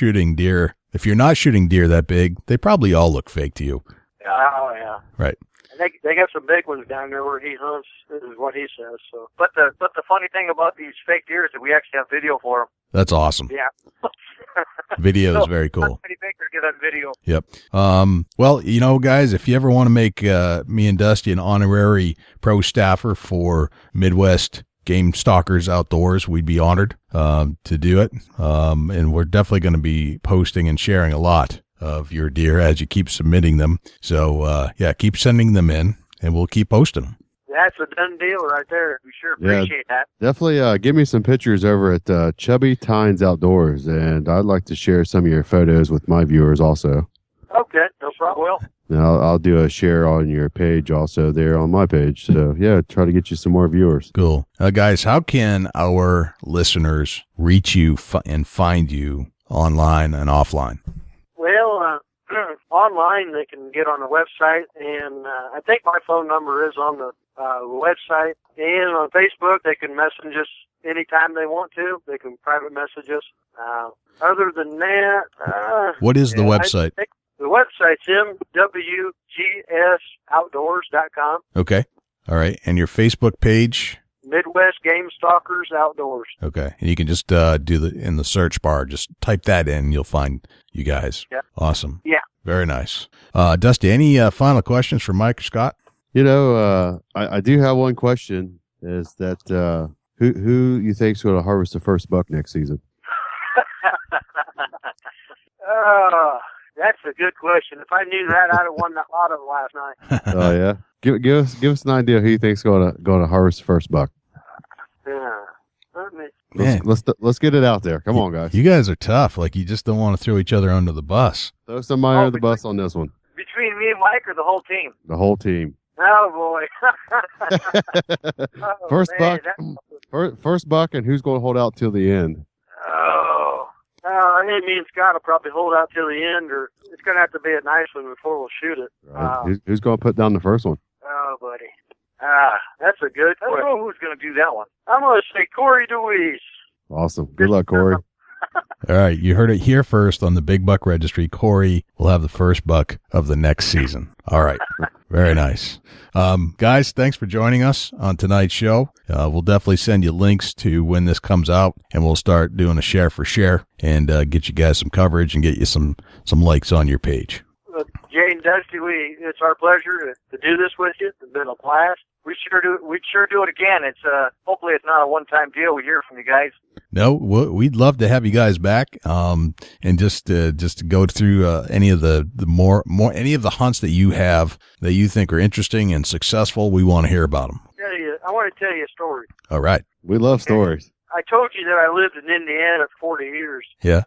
shooting deer that big, they probably all look fake to you. Oh yeah. Right. They got some big ones down there where he hunts, is what he says. So, but the funny thing about these fake deer is that we actually have video for them. That's awesome. Yeah. Video is very cool. Many bakers get on video. Yep. Well, guys, if you ever want to make me and Dusty an honorary pro staffer for Midwest Game Stalkers Outdoors, we'd be honored to do it. And we're definitely going to be posting and sharing a lot of your deer as you keep submitting them. So, keep sending them in, and we'll keep posting them. That's a done deal right there. We sure appreciate that. Definitely give me some pictures over at Chubby Tines Outdoors, and I'd like to share some of your photos with my viewers also. Okay, no problem. Well, now I'll do a share on your page also there on my page. So, try to get you some more viewers. Cool. Guys, how can our listeners reach you and find you online and offline? Well, online they can get on the website, and I think my phone number is on the website. And on Facebook, they can message us anytime they want to. They can private message us. Other than that, what is the website? The website's mwgsoutdoors.com. Okay. All right. And your Facebook page? Midwest Game Stalkers Outdoors. Okay. And you can just do in the search bar, just type that in, you'll find you guys. Yeah. Awesome. Yeah. Very nice. Dusty, any final questions for Mike or Scott? I do have one question. Is that who you think's going to harvest the first buck next season? That's a good question. If I knew that, I'd have won that lotto last night. Oh yeah, give us an idea who you think's going to harvest the first buck. Yeah, Let's get it out there. Come on, guys. You guys are tough. Like you just don't want to throw each other under the bus. Throw somebody under the bus on this one. Between me and Mike or the whole team? The whole team. Oh boy. First buck, and who's going to hold out till the end? I think me and Scott will probably hold out till the end, or it's going to have to be a nice one before we'll shoot it. Right. Who's going to put down the first one? Oh, buddy. That's a good I don't know who's going to do that one. I'm going to say Cory Dewees. Awesome. Good luck, Cory. All right, you heard it here first on the Big Buck Registry. Cory will have the first buck of the next season. All right, very nice. Guys, thanks for joining us on tonight's show. We'll definitely send you links to when this comes out, and we'll start doing a share for share and get you guys some coverage and get you some likes on your page. Jay and Dusty, it's our pleasure to do this with you. It's been a blast. We'd sure do it again. It's hopefully it's not a one-time deal. We hear from you guys. No, we'd love to have you guys back, and just to go through any of the any of the hunts that you have that you think are interesting and successful. We want to hear about them. I want to tell you a story. All right. We love stories. I told you that I lived in Indiana for 40 years. Yeah.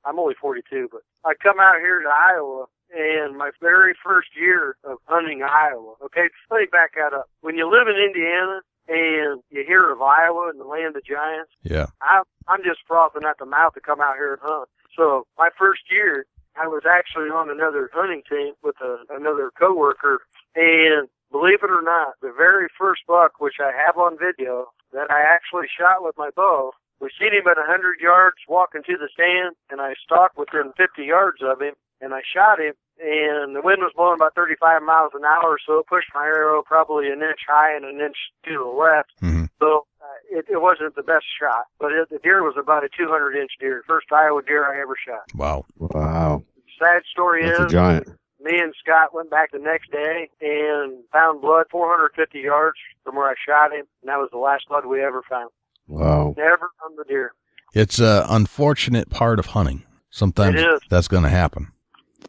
I'm only 42, but I come out here to Iowa. And my very first year of hunting Iowa. Okay, let me back that up. When you live in Indiana and you hear of Iowa and the land of giants, yeah, I'm just frothing at the mouth to come out here and hunt. So my first year, I was actually on another hunting team with another coworker, and believe it or not, the very first buck, which I have on video, that I actually shot with my bow, we seen him at 100 yards walking to the stand, and I stalked within 50 yards of him. And I shot him, and the wind was blowing about 35 miles an hour, so it pushed my arrow probably an inch high and an inch to the left. Mm-hmm. So it wasn't the best shot, but the deer was about a 200-inch deer, first Iowa deer I ever shot. Wow. Sad story That's is, a giant. me and Scott went back the next day and found blood 450 yards from where I shot him, and that was the last blood we ever found. Wow. Never on the deer. It's an unfortunate part of hunting. Sometimes that's going to happen.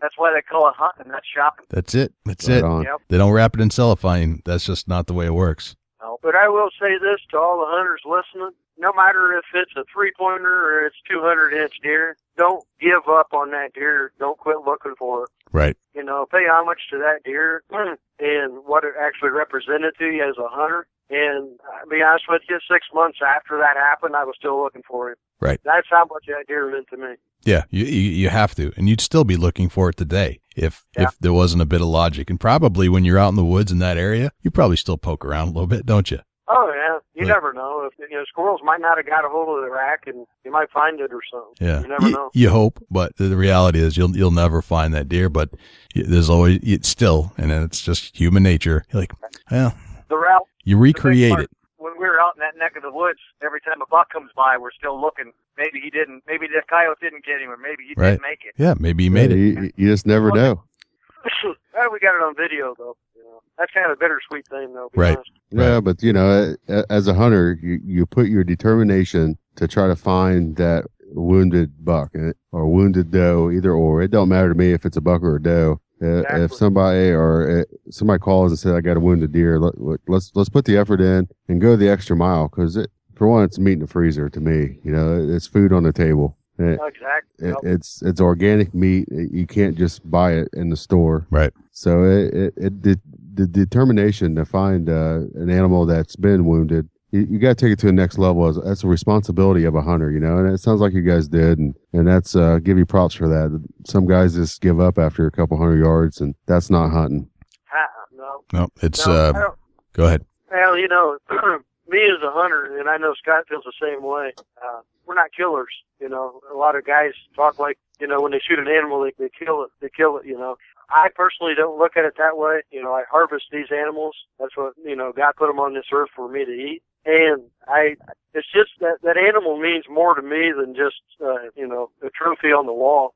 That's why they call it hunting, not shopping. That's it. That's Right it. on. Yep. They don't wrap it in cellophane. That's just not the way it works. No, but I will say this to all the hunters listening. No matter if it's a 3-pointer or it's 200-inch deer, don't give up on that deer. Don't quit looking for it. Right. You know, pay homage to that deer and what it actually represented to you as a hunter. And I'll be honest with you, 6 months after that happened, I was still looking for him. Right. That's how much that deer meant to me. Yeah, you have to, and you'd still be looking for it today if there wasn't a bit of logic. And probably when you're out in the woods in that area, you probably still poke around a little bit, don't you? Oh yeah, you never know. If squirrels might not have got a hold of the rack, and you might find it or something. Yeah, you never know. You hope, but the reality is you'll never find that deer. But there's always still, and it's just human nature. You're like, well, The route. you recreate it. When we were out in that neck of the woods, every time a buck comes by, we're still looking. Maybe he didn't. Maybe the coyote didn't get him, or maybe he didn't make it. Yeah, maybe he made it. You just never know. Well, we got it on video though. That's kind of a bittersweet thing though. Right. Honest. Yeah, but as a hunter, you put your determination to try to find that wounded buck or wounded doe, either or. It don't matter to me if it's a buck or a doe. Exactly. If somebody calls and says I got a wounded deer, let's put the effort in and go the extra mile, because for one, it's meat in the freezer to me. It's food on the table. Exactly. It's organic meat. You can't just buy it in the store. Right. So the determination to find an animal that's been wounded, you got to take it to the next level. That's a responsibility of a hunter, and it sounds like you guys did, and that's give you props for that. Some guys just give up after a couple 100 yards, and that's not hunting. No, it's No, go ahead. Well, me as a hunter, and I know Scott feels the same way. We're not killers. A lot of guys talk like, when they shoot an animal, they kill it. They kill it. I personally don't look at it that way. I harvest these animals. That's what, God put them on this earth for me to eat. And it's just that animal means more to me than just, a trophy on the wall.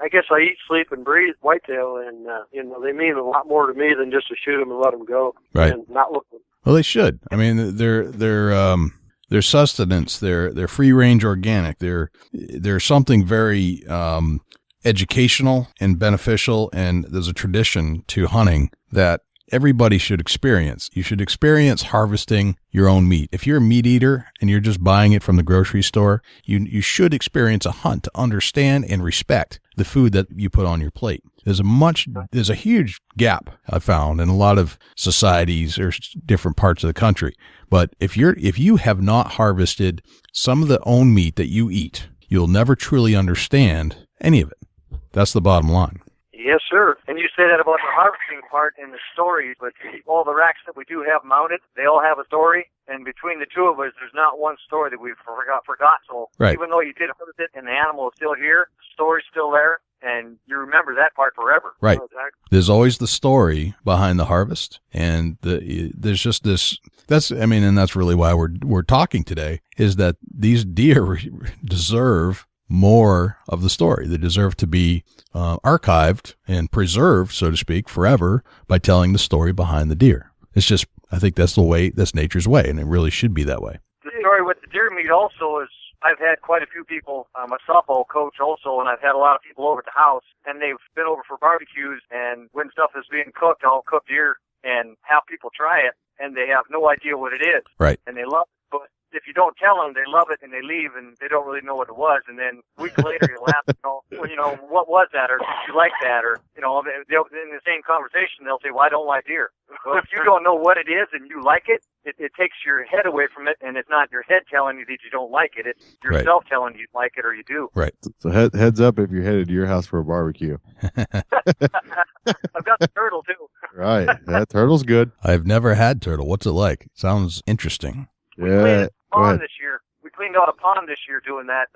I guess I eat, sleep, and breathe whitetail, and, they mean a lot more to me than just to shoot them and let them go. Right. And not look at them. Well, they should. I mean, they're sustenance. They're free range organic. They're something very educational and beneficial, and there's a tradition to hunting that everybody should experience. You should experience harvesting your own meat. If you're a meat eater and you're just buying it from the grocery store, you should experience a hunt to understand and respect the food that you put on your plate. There's a huge gap I found in a lot of societies or different parts of the country. But if you have not harvested some of the own meat that you eat, you'll never truly understand any of it. That's the bottom line. Yes, sir. And you say that about the harvesting part in the story, but all the racks that we do have mounted, they all have a story. And between the two of us, there's not one story that we've forgot. So even though you did harvest it and the animal is still here, the story's still there, and you remember that part forever. Right. Oh, exactly. There's always the story behind the harvest, and there's just this. And that's really why we're talking today, is that these deer deserve more of the story. They deserve to be archived and preserved, so to speak, forever by telling the story behind the deer. It's just, I think that's nature's way, and it really should be that way. The story with the deer meat also is, I've had quite a few people, I'm a softball coach also, and I've had a lot of people over at the house, and they've been over for barbecues, and when stuff is being cooked, I'll cook deer and have people try it, and they have no idea what it is. Right. And they love it. But if you don't tell them, they love it, and they leave, and they don't really know what it was. And then a week later, you'll ask, what was that, or did you like that, or, in the same conversation, they'll say, well, I don't like deer. Well, if you don't know what it is and you like it, it takes your head away from it, and it's not your head telling you that you don't like it. It's yourself telling you like it or you do. Right. So heads up if you're headed to your house for a barbecue. I've got the turtle, too. Right. That turtle's good. I've never had turtle. What's it like? Sounds interesting. We cleaned a pond this year. We cleaned out a pond this year doing that.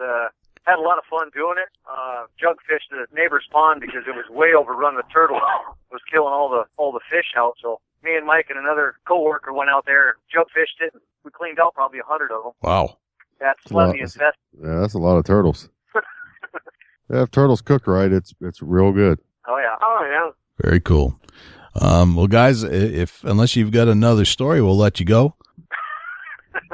Had a lot of fun doing it. Jug fished the neighbor's pond because it was way overrun with turtles. It was killing all the fish out. So me and Mike and another coworker went out there, jug fished it. We cleaned out probably 100 of them. Wow. That's plenty infested. Yeah, that's a lot of turtles. If turtles cooked right, it's real good. Oh yeah. Very cool. Well, guys, unless you've got another story, we'll let you go.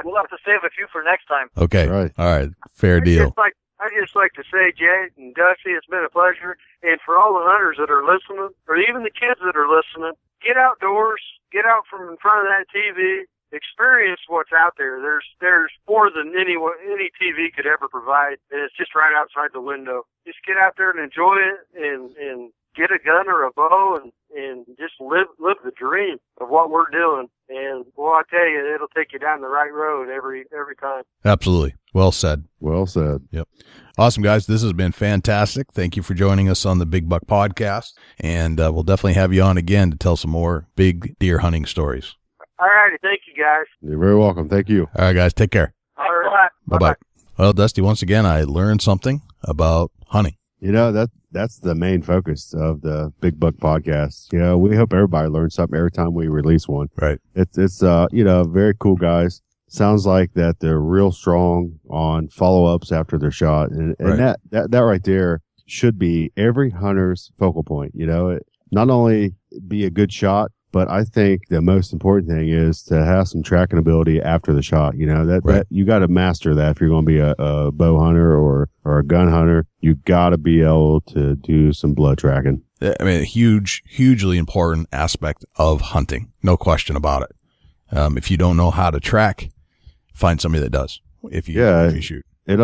We'll have to save a few for next time. Okay. Right. All right. Fair deal. I'd just like to say, Jay and Dusty, it's been a pleasure. And for all the hunters that are listening, or even the kids that are listening, get outdoors, get out from in front of that TV, experience what's out there. There's more than any TV could ever provide, and it's just right outside the window. Just get out there and enjoy it, and get a gun or a bow, and just live the dream of what we're doing. And well, I tell you, it'll take you down the right road every time. Absolutely. Well said. Well said. Yep. Awesome, guys. This has been fantastic. Thank you for joining us on the Big Buck Podcast, and we'll definitely have you on again to tell some more big deer hunting stories. All righty. Thank you, guys. You're very welcome. Thank you. All right, guys. Take care. All right. Bye-bye. Well, Dusty, once again, I learned something about hunting. That's the main focus of the Big Buck Podcast. We hope everybody learns something every time we release one. Right. It's very cool guys. Sounds like that they're real strong on follow-ups after their shot. And right. that right there should be every hunter's focal point. Not only be a good shot, but I think the most important thing is to have some tracking ability after the shot. That you got to master that if you're going to be a bow hunter or a gun hunter. You got to be able to do some blood tracking. I mean, a hugely important aspect of hunting. No question about it. If you don't know how to track, find somebody that does. If you shoot, it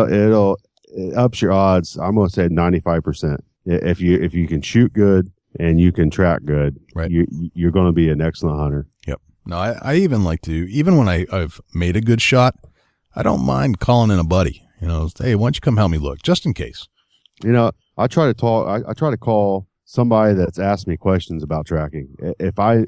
ups your odds. I'm going to say 95%. If you can shoot good and you can track good, right, you're going to be an excellent hunter. Yep. No, I even like to, even when I've made a good shot, I don't mind calling in a buddy. Hey, why don't you come help me look, just in case. I try to talk. I try to call somebody that's asked me questions about tracking. If I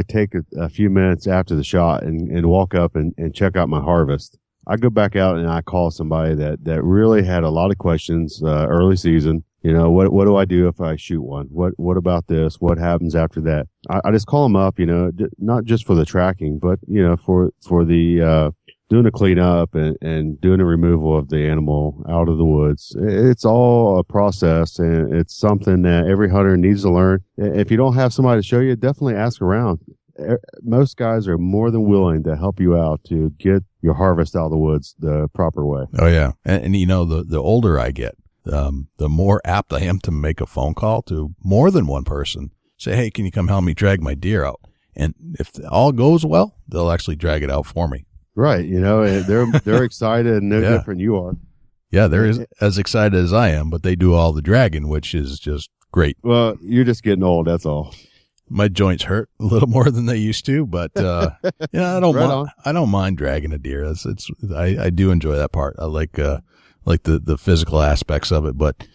take a few minutes after the shot and walk up and check out my harvest, I go back out and I call somebody that really had a lot of questions early season. What do I do if I shoot one? What about this? What happens after that? I just call them up, not just for the tracking, but, for the, doing a cleanup and doing a removal of the animal out of the woods. It's all a process, and it's something that every hunter needs to learn. If you don't have somebody to show you, definitely ask around. Most guys are more than willing to help you out to get your harvest out of the woods the proper way. Oh yeah. And the older I get, the more apt I am to make a phone call to more than one person. Say, hey, can you come help me drag my deer out? And if all goes well, they'll actually drag it out for me. Right. They're excited and no different you are. Yeah, they're as excited as I am, but they do all the dragging, which is just great. Well, you're just getting old. That's all. My joints hurt a little more than they used to, but I don't mind dragging a deer. I do enjoy that part. I like the physical aspects of it, but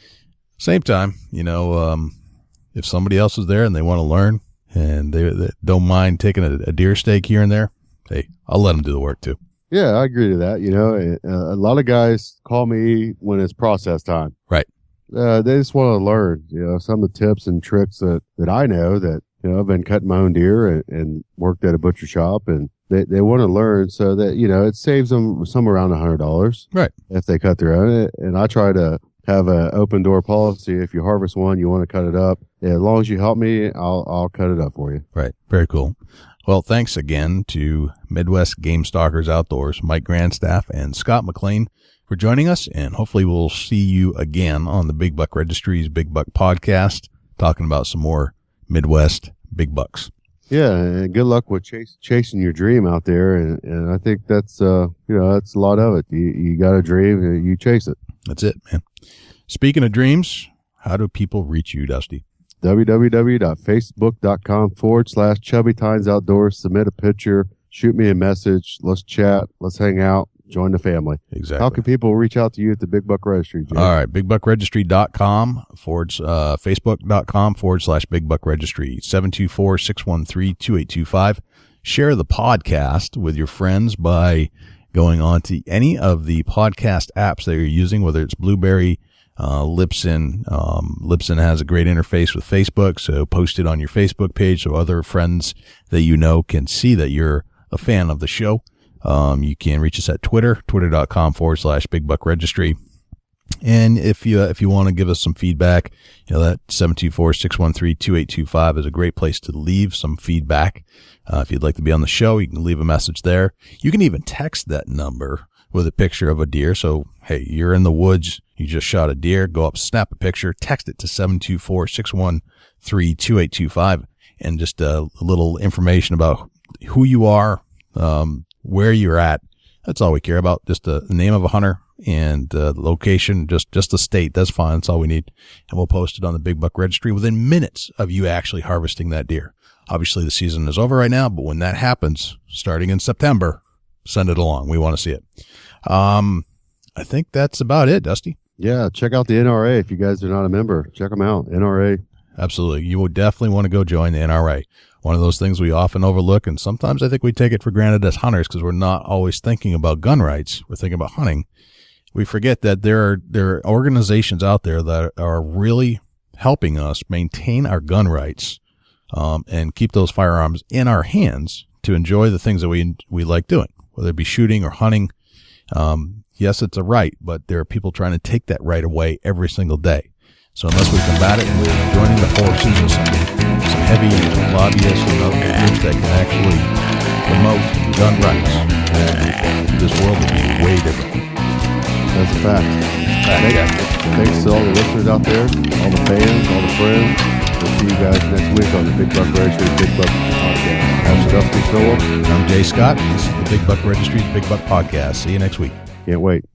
same time, if somebody else is there and they want to learn and they don't mind taking a deer steak here and there, hey, I'll let them do the work too. Yeah, I agree to that. A lot of guys call me when it's process time. Right. They just want to learn, some of the tips and tricks that I know that, I've been cutting my own deer and worked at a butcher shop, and they want to learn so that, it saves them somewhere around $100. Right. If they cut their own. And I try to have an open door policy. If you harvest one, you want to cut it up. As long as you help me, I'll cut it up for you. Right. Very cool. Well, thanks again to Midwest Game Stalkers Outdoors, Mike Grandstaff and Scott Mclean for joining us. And hopefully we'll see you again on the Big Buck Registry's Big Buck podcast, talking about some more Midwest big bucks. Yeah, and good luck with chasing your dream out there. And I think that's, that's a lot of it. You got a dream and you chase it. That's it, man. Speaking of dreams, how do people reach you, Dusty? www.facebook.com/Chubby Tines Outdoors. Submit a picture, shoot me a message. Let's chat. Let's hang out. Join the family. Exactly. How can people reach out to you at the Big Buck Registry, Jay? All right. BigBuckRegistry.com Facebook.com/Big Buck Registry. 724-613-2825. Share the podcast with your friends by going on to any of the podcast apps that you're using, whether it's Blueberry, Libsyn. Libsyn has a great interface with Facebook, so post it on your Facebook page so other friends that you know can see that you're a fan of the show. You can reach us at twitter.com/Big Buck Registry. And if you want to give us some feedback, that 724-613-2825 is a great place to leave some feedback. If you'd like to be on the show, you can leave a message there. You can even text that number with a picture of a deer. So, hey, you're in the woods, you just shot a deer, go up, snap a picture, text it to 724-613-2825, and just a little information about who you are, where you're at. That's all we care about. Just the name of a hunter and the location, just the state. That's fine. That's all we need. And we'll post it on the Big Buck Registry within minutes of you actually harvesting that deer. Obviously, the season is over right now, but when that happens, starting in September, send it along. We want to see it. I think that's about it, Dusty. Yeah, check out the NRA if you guys are not a member. Check them out, NRA. Absolutely. You would definitely want to go join the NRA. One of those things we often overlook, and sometimes I think we take it for granted as hunters because we're not always thinking about gun rights. We're thinking about hunting. We forget that there are organizations out there that are really helping us maintain our gun rights and keep those firearms in our hands to enjoy the things that we like doing, whether it be shooting or hunting. Yes, it's a right, but there are people trying to take that right away every single day. So unless we combat it, we're joining the forces of some heavy lobbyists and other groups that can actually promote gun rights. And this world will be way different. That's a fact. Thanks to all the listeners out there, all the fans, all the friends. We'll see you guys next week on the Big Buck Registry Big Buck Podcast. I'm Dusty Phillip. I'm Jay Scott. This is the Big Buck Registry's Big Buck Podcast. See you next week. Can't wait.